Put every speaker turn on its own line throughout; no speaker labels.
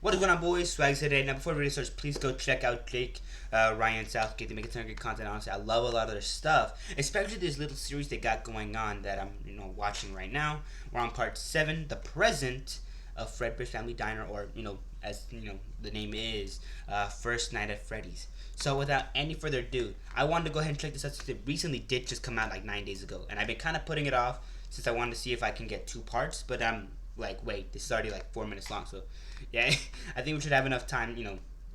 What's going on, boys? Swaggys today. Now, before the video starts, please go check out Jake, Ryan, Southgate. They make a ton of good content. Honestly, I love a lot of their stuff, especially this little series they got going on that I'm, watching right now. We're on part 7, the present of Fredbear's Family Diner, or as the name is, First Night at Freddy's. So, without any further ado, I wanted to go ahead and check this out since it recently did just come out like 9 days ago, and I've been kind of putting it off since I wanted to see if I can get 2 parts, but I'm like, wait, this is already like 4 minutes long, so yeah, I think we should have enough time,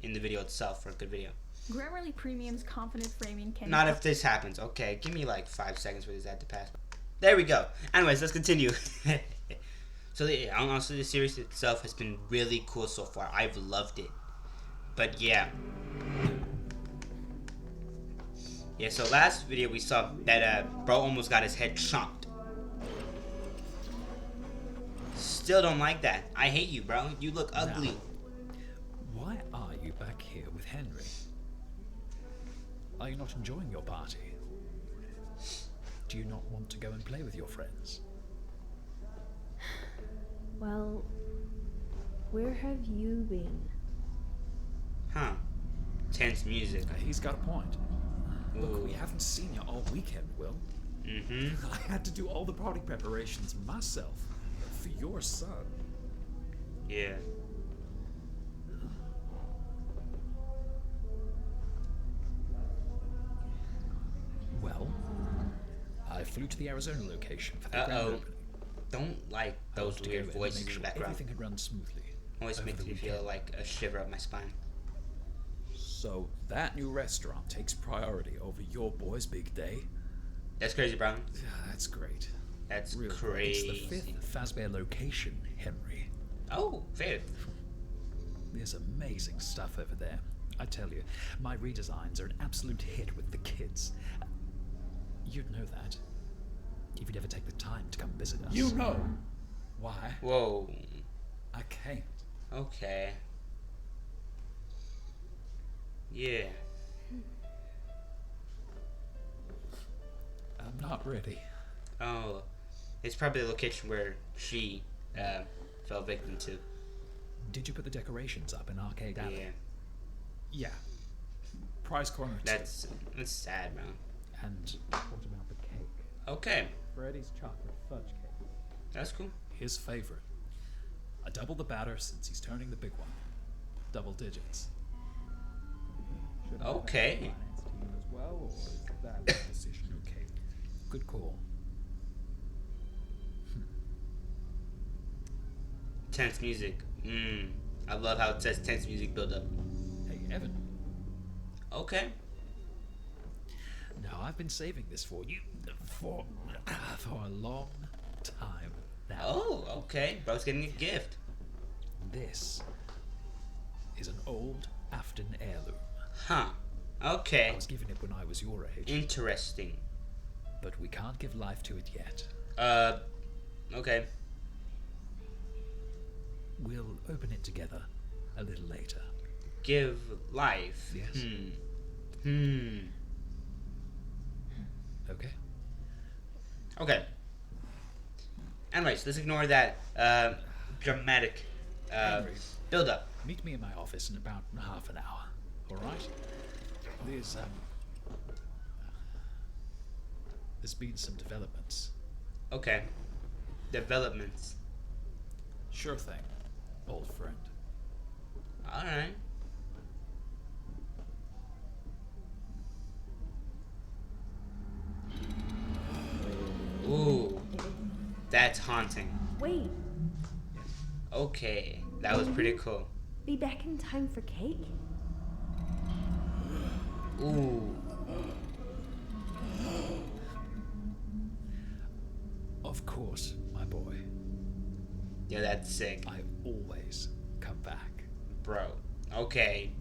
in the video itself for a good video.
Grammarly Premium's confident framing can...
Not if this happens. Okay, give me like 5 seconds for this ad to pass. There we go. Anyways, let's continue. So, honestly, the series itself has been really cool so far. I've loved it. But, yeah. Yeah, so last video we saw that bro almost got his head chomped. Still don't like that. I hate you, bro. You look ugly.
Now, why are you back here with Henry? Are you not enjoying your party? Do you not want to go and play with your friends?
Well, where have you been?
Huh. Tense music.
He's got a point.
Ooh.
Look, we haven't seen you all weekend, Will.
Mm-hmm.
I had to do all the party preparations myself for your son.
Yeah.
Well, I flew to the Arizona location for the grand opening.
Don't like those weird voices in the background.
Everything had run smoothly.
Always
over
makes
the
me feel
weekend.
like a shiver up my spine.
So that new restaurant takes priority over your boy's big day?
That's crazy, bro.
Yeah, that's great.
That's
Real
crazy.
It's the 5th fazbear location, Henry.
Oh, fair.
There's amazing stuff over there. I tell you, my redesigns are an absolute hit with the kids. You'd know that if you'd ever take the time to come visit us.
You know why?
Whoa.
I can't.
Okay. Yeah.
I'm not ready.
Oh. It's probably the location where she fell victim to.
Did you put the decorations up in Arcade Alley?
Yeah.
Yeah. Prize corner.
That's sad, man.
And what about the cake?
Okay.
Freddy's chocolate fudge cake.
That's cool.
His favorite. I doubled the batter since he's turning the big one. Double digits.
Should I
Okay.
have a finance team as well, or is that decision okay?
Good call.
Tense music. I love how it says tense music build up.
Hey, Evan.
Okay.
Now, I've been saving this for you for a long time now.
Oh, okay. Bro's getting a gift.
This is an old Afton heirloom.
Huh.
I
Okay.
was given it when I was your age,
Interesting.
but we can't give life to it yet.
Okay.
We'll open it together a little later.
Give life.
Yes. Okay?
Okay. Anyways, let's ignore that dramatic
Henry.
build up.
Meet me in my office in about half an hour. All right? There's been some developments.
Okay. Developments.
Sure thing, old friend.
Alright. Ooh. That's haunting.
Wait,
Okay. That was pretty cool.
be back in time for cake?
Ooh.
Of course, my boy.
Yeah, that's sick.
I always come back.
Bro. Okay.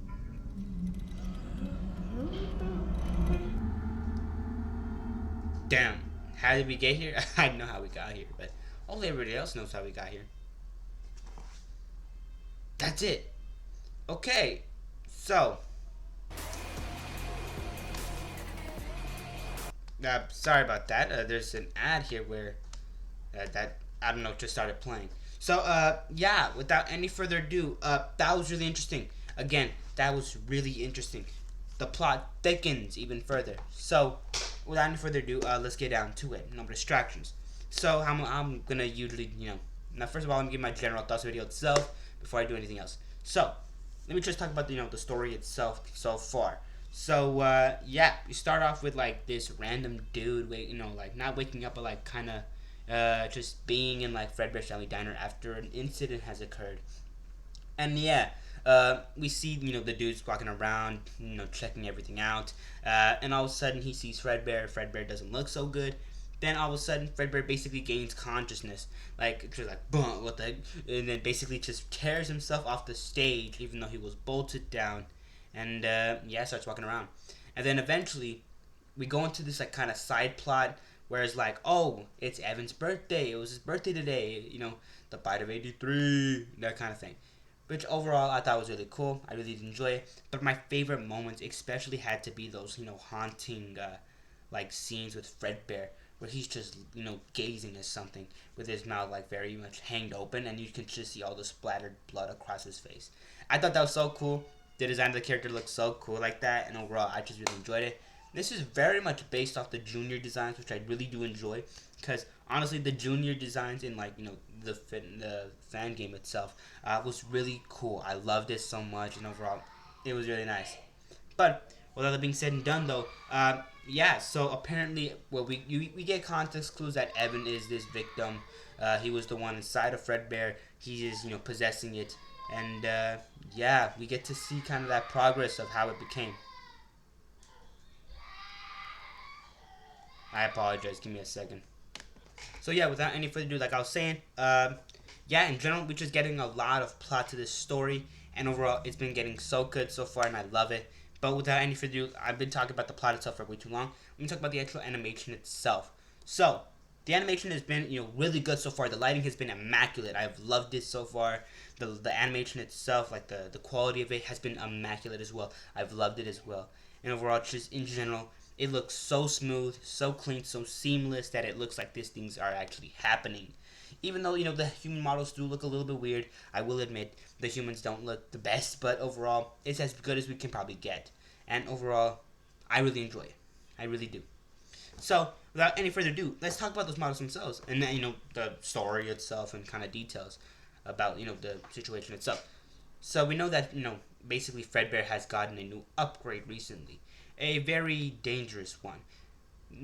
Damn. How did we get here? I know how we got here, but only everybody else knows how we got here. That's it. Okay. So. Sorry about that. There's an ad here where that I don't know just started playing. So, yeah, without any further ado, that was really interesting. Again, that was really interesting. The plot thickens even further. So, without any further ado, let's get down to it. No distractions. So, I'm gonna usually, now first of all, I'm gonna give my general thoughts of the video itself before I do anything else. So, let me just talk about the story itself so far. So, yeah, you start off with like this random dude, like not waking up, but like kind of just being in like Fredbear's family diner after an incident has occurred. And yeah, we see the dudes walking around, checking everything out, and all of a sudden he sees Fredbear. Fredbear doesn't look so good. Then all of a sudden Fredbear basically gains consciousness, like just like boom, what the heck? And then basically just tears himself off the stage, even though he was bolted down, and yeah, starts walking around. And then eventually we go into this like kind of side plot where it's like, oh, it's Evan's birthday. It was his birthday today. The bite of 83, that kind of thing. Which overall I thought was really cool. I really did enjoy it. But my favorite moments especially had to be those, haunting like scenes with Fredbear where he's just, gazing at something with his mouth like very much hanged open and you can just see all the splattered blood across his face. I thought that was so cool. The design of the character looked so cool like that, and overall I just really enjoyed it. This is very much based off the junior designs, which I really do enjoy, because honestly, the junior designs in like the fan game itself was really cool. I loved it so much, and overall, it was really nice. But with all that being said and done, though, yeah. So apparently, well, we get context clues that Evan is this victim. He was the one inside of Fredbear. He is possessing it, and yeah, we get to see kind of that progress of how it became. I apologize. Give me a second. So yeah, without any further ado, like I was saying, yeah, in general, we're just getting a lot of plot to this story, and overall, it's been getting so good so far, and I love it. But without any further ado, I've been talking about the plot itself for way too long. Let me talk about the actual animation itself. So, the animation has been, really good so far. The lighting has been immaculate. I've loved it so far. The animation itself, like the quality of it, has been immaculate as well. I've loved it as well. And overall, just in general, it looks so smooth, so clean, so seamless that it looks like these things are actually happening. Even though, the human models do look a little bit weird, I will admit the humans don't look the best, but overall, it's as good as we can probably get. And overall, I really enjoy it. I really do. So, without any further ado, let's talk about those models themselves, and then, the story itself and kind of details about, the situation itself. So, we know that, basically Fredbear has gotten a new upgrade recently. A very dangerous one.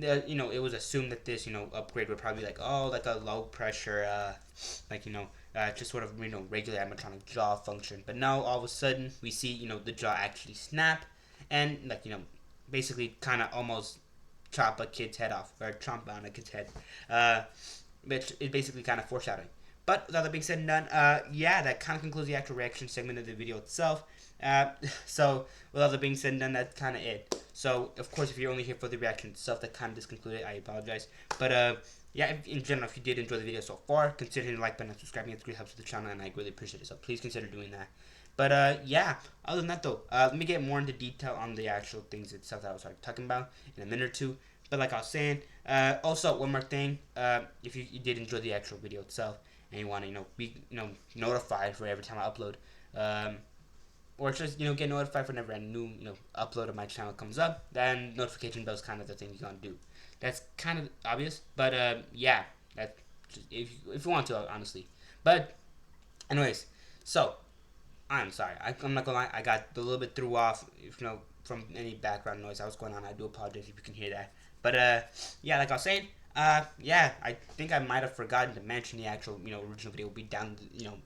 It was assumed that this, upgrade would probably be like, oh, like a low pressure, just sort of, regular animatronic jaw function. But now, all of a sudden, we see, the jaw actually snap and, like, basically kind of almost chop a kid's head off, or chomp on a kid's head, which is basically kind of foreshadowing. But with all that being said and done, yeah, that kind of concludes the actual reaction segment of the video itself. So, with all that being said and done, that's kind of it. So, of course, if you're only here for the reaction itself, that kind of just concluded. I apologize. But, yeah, in general, if you did enjoy the video so far, consider hitting the like button and subscribing. It really helps with the channel, and I really appreciate it. So, please consider doing that. But, yeah, other than that, though, let me get more into detail on the actual things itself that I was talking about in a minute or two. But like I was saying, also, one more thing, if you did enjoy the actual video itself, and you want to, be, notified for every time I upload, or just, get notified whenever a new, upload of my channel comes up, then notification bell is kind of the thing you're going to do. That's kind of obvious, but, yeah, that just, if you want to, honestly. But, anyways, so, I'm sorry, I'm not gonna lie, I got a little bit threw off, from any background noise that was going on. I do apologize if you can hear that. But, yeah, like I was saying, yeah, I think I might have forgotten to mention the actual, original video will be down,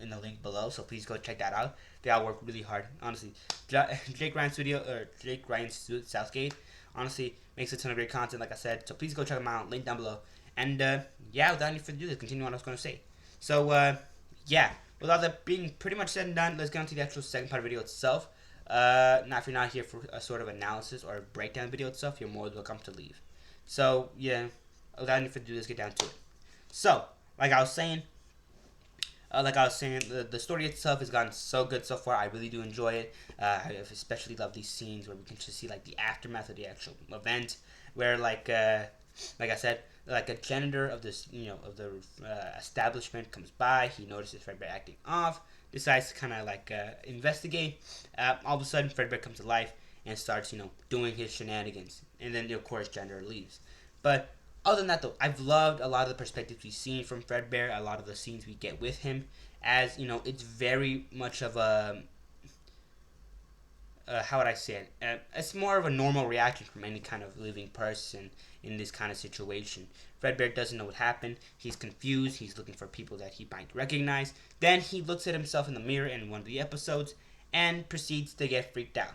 in the link below, so please go check that out. They all work really hard, honestly. Jake Ryan's Southgate, honestly, makes a ton of great content, like I said, so please go check them out, link down below. And, yeah, without any further ado, let's continue what I was going to say. So, yeah, with all that being pretty much said and done, let's get on to the actual second part of the video itself. Now, if you're not here for a sort of analysis or breakdown video itself, you're more than welcome to leave. So, yeah, without any further ado, let's get down to it. So, like I was saying, the story itself has gotten so good so far. I really do enjoy it. I especially love these scenes where we can just see, like, the aftermath of the actual event, where, like I said, like a janitor of this, of the establishment comes by. He notices Fredbear acting off, decides to kind of like investigate. All of a sudden, Fredbear comes to life and starts, doing his shenanigans. And then, of course, janitor leaves. But other than that, though, I've loved a lot of the perspectives we've seen from Fredbear, a lot of the scenes we get with him, as, it's very much of a, how would I say it? It's more of a normal reaction from any kind of living person in this kind of situation. Fredbear doesn't know what happened. He's confused. He's looking for people that he might recognize. Then he looks at himself in the mirror in one of the episodes and proceeds to get freaked out.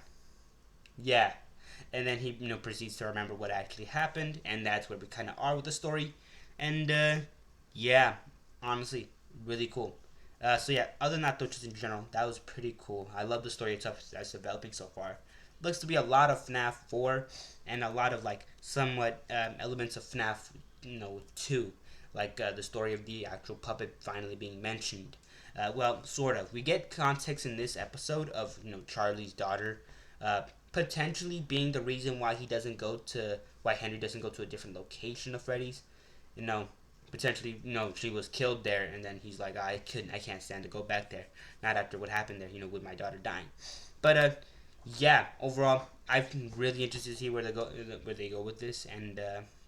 Yeah. And then he, proceeds to remember what actually happened, and that's where we kind of are with the story. And, yeah, honestly, really cool. So yeah, other than that though, just in general, that was pretty cool. I love the story itself that's developing so far. Looks to be a lot of FNAF 4 and a lot of like somewhat elements of FNAF 2, like the story of the actual puppet finally being mentioned. Well, sort of. We get context in this episode of Charlie's daughter potentially being the reason why Henry doesn't go to a different location of Freddy's. Potentially, she was killed there, and then he's like, I can't stand to go back there. Not after what happened there, with my daughter dying. But yeah, overall, I'm really interested to see where they go with this, and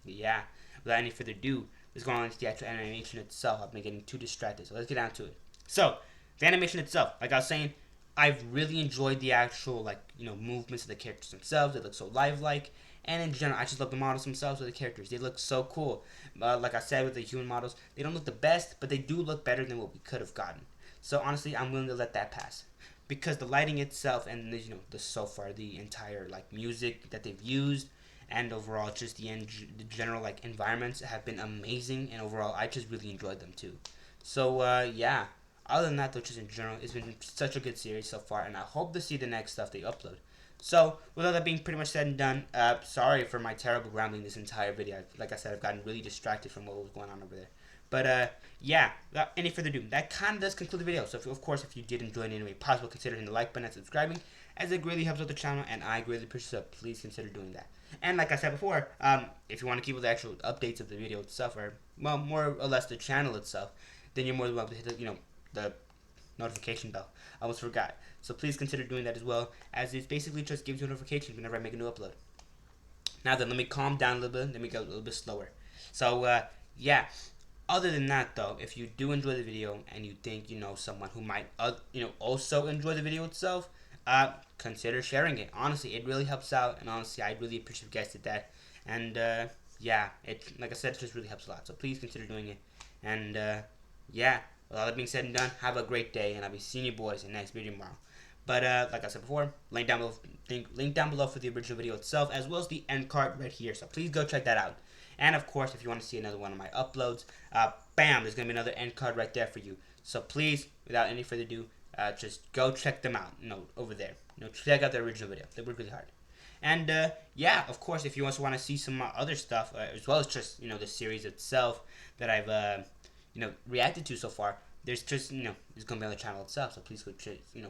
yeah, without any further ado, let's go on into the actual animation itself. I've been getting too distracted, so let's get down to it. So, the animation itself, like I was saying, I've really enjoyed the actual movements of the characters themselves. They look so lifelike. And in general, I just love the models themselves of the characters. They look so cool. Like I said with the human models, they don't look the best, but they do look better than what we could have gotten. So honestly, I'm willing to let that pass. Because the lighting itself and the entire music that they've used, and overall just the general environments have been amazing, and overall I just really enjoyed them too. So yeah, other than that though, just in general, it's been such a good series so far, and I hope to see the next stuff they upload. So, with all that being pretty much said and done, sorry for my terrible rambling this entire video. Like I said, I've gotten really distracted from what was going on over there. But, yeah, without any further ado, that kind of does conclude the video. So, of course, if you did enjoy it in any way possible, consider hitting the like button and subscribing, as it greatly helps out the channel, and I greatly appreciate it. Please consider doing that. And like I said before, if you want to keep with the actual updates of the video itself, or, well, more or less the channel itself, then you're more than welcome to hit the notification bell. I almost forgot. So please consider doing that as well, as it basically just gives you a notification whenever I make a new upload. Now then, let me calm down a little bit. Let me go a little bit slower. So, yeah. Other than that, though, if you do enjoy the video and you think someone who might also enjoy the video itself, consider sharing it. Honestly, it really helps out, and honestly, I really appreciate if you guys did that. And yeah, like I said, it just really helps a lot. So please consider doing it. And yeah. With all that being said and done, have a great day, and I'll be seeing you boys in the next video tomorrow. But like I said before, link down below for the original video itself, as well as the end card right here. So please go check that out. And of course, if you want to see another one of my uploads, bam, there's gonna be another end card right there for you. So please, without any further ado, just go check them out. Over there. Check out the original video. They work really hard. And yeah, of course, if you also want to see some other stuff, as well as just the series itself that I've reacted to so far, there's just it's gonna be on the channel itself, so please go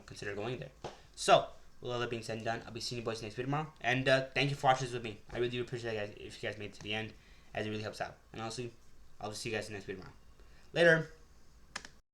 consider going there. So with all that being said and done, I'll be seeing you boys next video tomorrow, and thank you for watching this with me. I really do appreciate it, guys, if you guys made it to the end, as it really helps out. And honestly, I'll see you guys in the next video tomorrow. Later.